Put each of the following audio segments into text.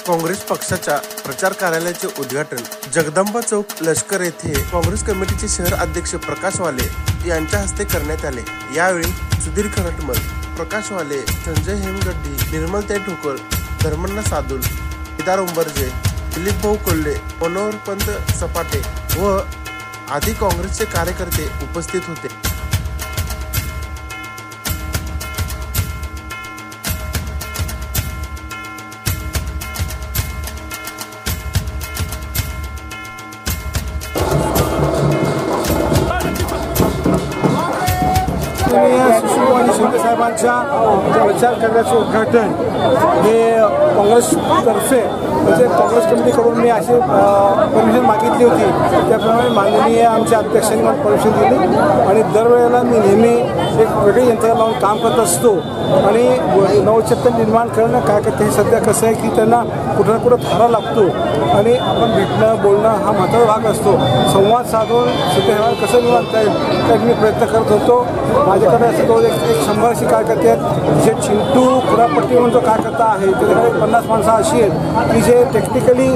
काँग्रेस पक्षाच्या प्रचार कार्यालयाचे उद्घाटन जगदंबा चौक लष्कर येथे काँग्रेस कमिटीचे शहर अध्यक्ष प्रकाश वाले यांच्या हस्ते करण्यात आले। यावेळी सुधीर खरटमल, प्रकाश वाले, संजय हेमगड्डी, निर्मलताई ठोकर, धर्मण्णा सादुल, केदार उंबरजे, दिलीप भाऊ कोल्हे, मनोहर पंत सपाटे व आदी काँग्रेसचे कार्यकर्ते उपस्थित होते। शिंदे साहेबांच्या प्रचार कार्याचे उद्घाटन हे काँग्रेसतर्फे म्हणजे काँग्रेस कमिटीकडून मी अशी परमिशन मागितली होती, त्याप्रमाणे माननीय आमच्या अध्यक्षांनी मला परमिशन दिली आणि दरवेळेला मी नेहमी एक वेगळी यंत्रणा लावून काम करत असतो आणि नवचैतन्य निर्माण करणं काय करते हे सध्या कसं आहे की त्यांना कुठं ना कुठं थारा लागतो आणि आपण भेटणं बोलणं हा महत्त्वाचा भाग असतो। संवाद साधून सध्या कसं निवांता येईल त्यात मी प्रयत्न करत होतो। माझ्याकडे असं तो एक 100 अशी कार्यकर्ते आहेत जे चिंटू कुरापट्टी म्हणून जो कार्यकर्ता आहे त्याच्याकडे 50 माणसं अशी आहेत की जे टेक्निकली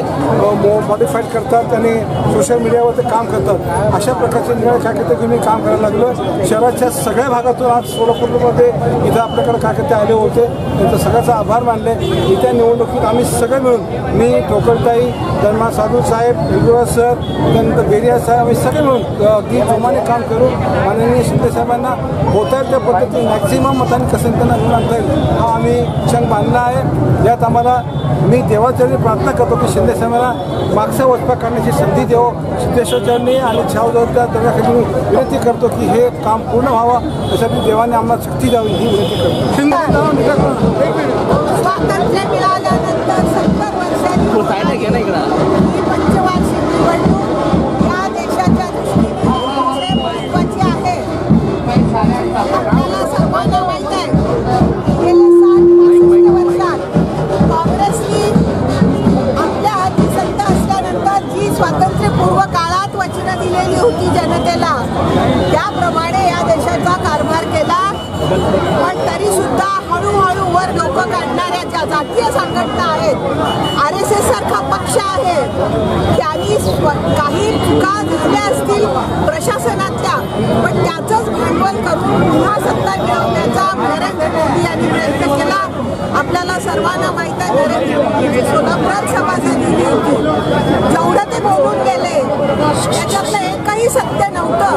मॉडिफाईड करतात आणि सोशल मीडियावर ते काम करतात। अशा प्रकारचे निराळे कार्यकर्ते घेऊन मी काम करायला लागलो। शहराच्या सगळ्या भागातून आज सोलापूरमध्ये इथं आपल्याकडे कार्यकर्ते आले होते, त्यांचा सगळ्याचा आभार मानले। येत्या निवडणुकीत आम्ही सगळे मिळून मी ठोकरताई, धर्मा साधू साहेब, वेगवेगळा सर, त्यानंतर बेरिया साहेब, आम्ही सगळे मिळून अगदी जोमाने काम करू। माननीय शिंदे साहेबांना होता येईल त्या पद्धतीने मॅक्झिमम मतांनी कसं त्यांना निवडून आणता येईल हा आम्ही क्षण बांधला आहे। यात आम्हाला मी देवाचरणी प्रार्थना करतो की शिंदे साहेबांना मागचा वचपा करण्याची संधी देवो। सिद्धेश्वरचरणी आणि छावदार दर्याखाली विनंती करतो की हे काम पूर्ण व्हावं, त्यासाठी देवाने आम्हाला शक्ती द्यावी ही विनंती करतो। स्वातंत्र्य मिळाल्यानंतर 70 वर्षांनी पंचवार्षिक निवडणूक या देशाच्या दृष्टीने महत्त्वाची आहे। आपल्याला सर्वांना माहीत आहे गेल्या 60-65 वर्षात काँग्रेसनी आपल्या हाती सत्ता असल्यानंतर जी स्वातंत्र्यपूर्व काळात वचनं दिलेली होती जनतेला त्याप्रमाणे या देशाचा कारभार केला। पण तरी सुद्धा हळूहळू वर डोकं काढणाऱ्या ज्या जातीय संघटना आहेत, RSS सारखा पक्ष आहे, त्यांनी काही चुका झाल्या असतील प्रशासनातल्या, पण त्याचंच भांडवल करून पुन्हा सत्ता मिळवण्याचा नरेंद्र मोदी यांनी प्रयत्न केला। आपल्याला सर्वांना माहीत आहे नरेंद्र मोदी सोलापुरात सभा झालेली होती, जेवढं ते बोलून गेले त्याच्यातलं एकही सत्य नव्हतं।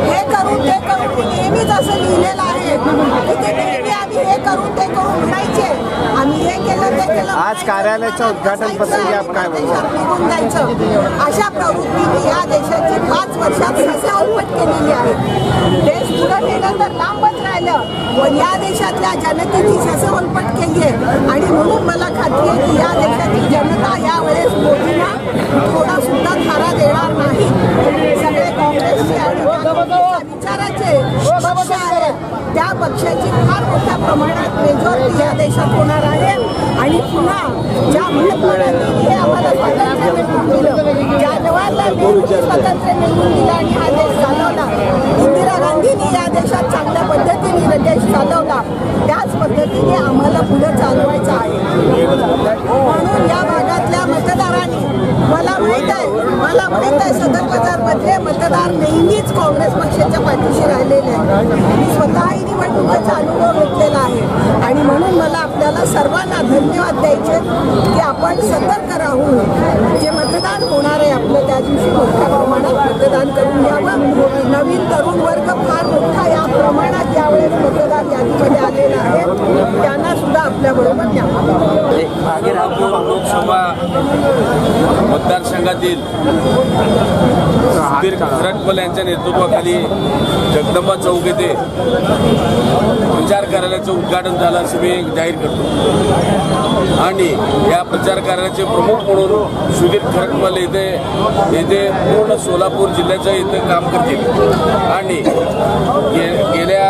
हे करून ते करून मी नेहमीच असं लिहिलेलं आहे की ते नेहमी आम्ही हे करून ते करून म्हणायचे, आम्ही हे केलं ते केलं। आज कार्यालयाच्या उद्घाटन प्रसंगी आप काय निघून जायचं अशा प्रवृत्तीने या देशाची 5 वर्षात ससेहोलपट केलेली आहे। देश पुढे नेलं तर लांबच राहिलं, पण या देशातल्या जनतेची ससेहोलपट केली आहे आणि म्हणून मला खात्री आहे की या देशाची जनता यावेळेस मोदींना थोडा सुद्धा थारा देणार नाही। सगळे काँग्रेसचे आणि विचाराचे पक्ष आहेत, त्या पक्षाची फार मोठ्या प्रमाणात मेजॉरिटी या देशात होणार आहे आणि पुन्हा ज्या महात्मागांधी हे आम्हाला स्वातंत्र्य मिळवून दिलं, ज्या जवाहरलाल नेहरूंनी स्वातंत्र्य मिळवून दिलं आणि हा देश चालवला, इंदिरा गांधींनी या देशात चांगल्या पद्धतीने देश चालवला, त्याच पद्धतीने आम्हाला पुढे चालवायचं आहे। म्हणून या भागातल्या मतदारांनी मला माहीत आहे सदर बाजारमध्ये मतदार नेहमीच काँग्रेस पक्षाच्या पाठीशी राहिलेले आहेत। मी स्वतःही निवडणुकीचा अनुभव घेतलेला आहे आणि म्हणून मला आपल्याला सर्वांना धन्यवाद द्यायचे की आपण सतर्क राहून जे मतदान होणार आहे आपलं त्या दिवशी मोठ्या प्रमाणात मतदान करून घ्यावं। नवीन तरुण वर्ग फार मोठा या प्रमाणात यावेळेस मतदार यादीमध्ये आलेला आहे, त्यांना सुद्धा आपल्याबरोबर न्यावं। लोकसभा मतदारसंघातील सुधीर खरटमल यांच्या नेतृत्वाखाली जगदंबा चौक येथे प्रचार कार्यालयाचं उद्घाटन झालं असं मी जाहीर करतो आणि या प्रचार कार्यालयाचे प्रमुख म्हणून सुधीर खरटमल येथे पूर्ण सोलापूर जिल्ह्याचं इथं काम करतील आणि गेल्या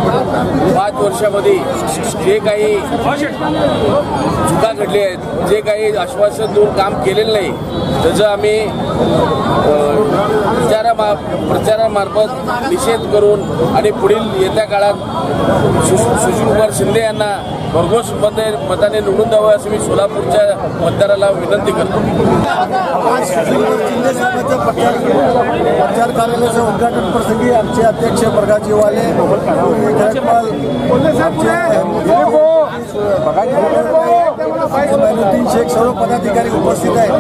5 वर्षामध्ये जे काही चुका घडल्या आहेत, जे काही आश्वासन देऊन काम केलेलं नाही, त्याचं आम्ही प्रचारामार्फत निषेध करून आणि पुढील येत्या काळात सुशीलकुमार शिंदे यांना भरघोस मताने निवडून द्यावं असं मी सोलापूरच्या मतदाराला विनंती करतो. आज शिंदे साहेबांच्या प्रचार कार्यालयाच्या उद्घाटन प्रसंगी आमचे अध्यक्ष प्रकाशजी वाले, मैनुद्दीन शेख सर्व पदाधिकारी उपस्थित आहेत.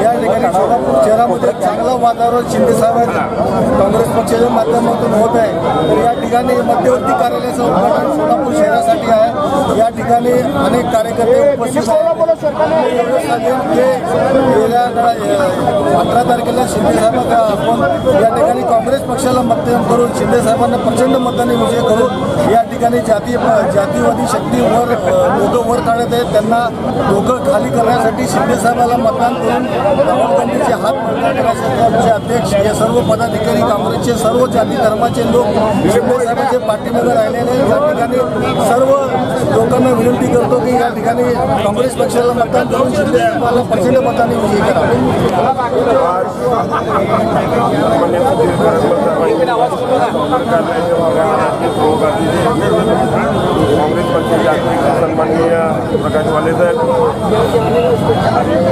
या ठिकाणी सोलापूर शहरामध्ये चांगलं वातावरण शिंदे साहेब काँग्रेस पक्षाच्या माध्यमातून होत आहे. तर या ठिकाणी मध्यवर्ती कार्यालयाचं उद्घाटन सोलापूर शहरासाठी आहे. या ठिकाणी अनेक कार्यकर्ते उपस्थित आहेत. गेल्या 18 तारखेला शिंदे साहेबांना आपण या ठिकाणी काँग्रेस पक्षाला मतदान करून शिंदे साहेबांना प्रचंड मताने विजय करून या ठिकाणी जातीवादी शक्तीवर लोकं वर काढत आहेत. त्यांना डोकं खाली करण्यासाठी शिंदे साहेबांना मतदान करून राहुल गांधीचे हात मोकळे करण्यासाठी आमचे अध्यक्ष हे सर्व पदाधिकारी काँग्रेसचे सर्व जाती धर्माचे लोक शिंदे साहेबांचे पाठीमागे राहिलेले. या ठिकाणी सर्व लोकांना विनंती करतो की या ठिकाणी काँग्रेस पक्षाला मतदान करून शिंदे साहेबांना प्रचंड मताने विजयी करावे. काँग्रेस पक्षाचे अध्यक्ष सन्माननीय प्रकाश वाले साहेब,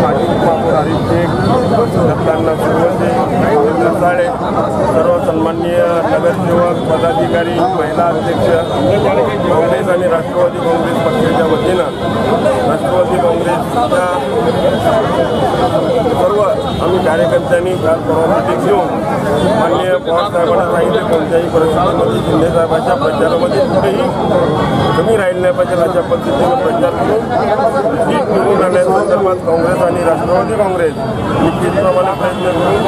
माजी महापौर आरिफ शेख, दत्तांना सुरवंते, रवींद्र साळे, सर्व सन्माननीय नगरसेवक, पदाधिकारी, महिला अध्यक्ष, काँग्रेस आणि राष्ट्रवादी काँग्रेस पक्षाच्या वतीनं राष्ट्रवादी काँग्रेसच्या सर्व आम्ही कार्यकर्त्यांनी काल परवानगी घेऊन माननीय पवार साहेबांना सांगितले कोणत्याही परिस्थितीमध्ये शिंदे साहेबांच्या प्रचारामध्ये कुठेही कमी राहिलं नाही पाहिजे अशा पद्धतीने प्रचार करून जीत मिळवून आणण्यासंदर्भात काँग्रेस आणि राष्ट्रवादी काँग्रेस निश्चितप्रमाणे प्रयत्न करून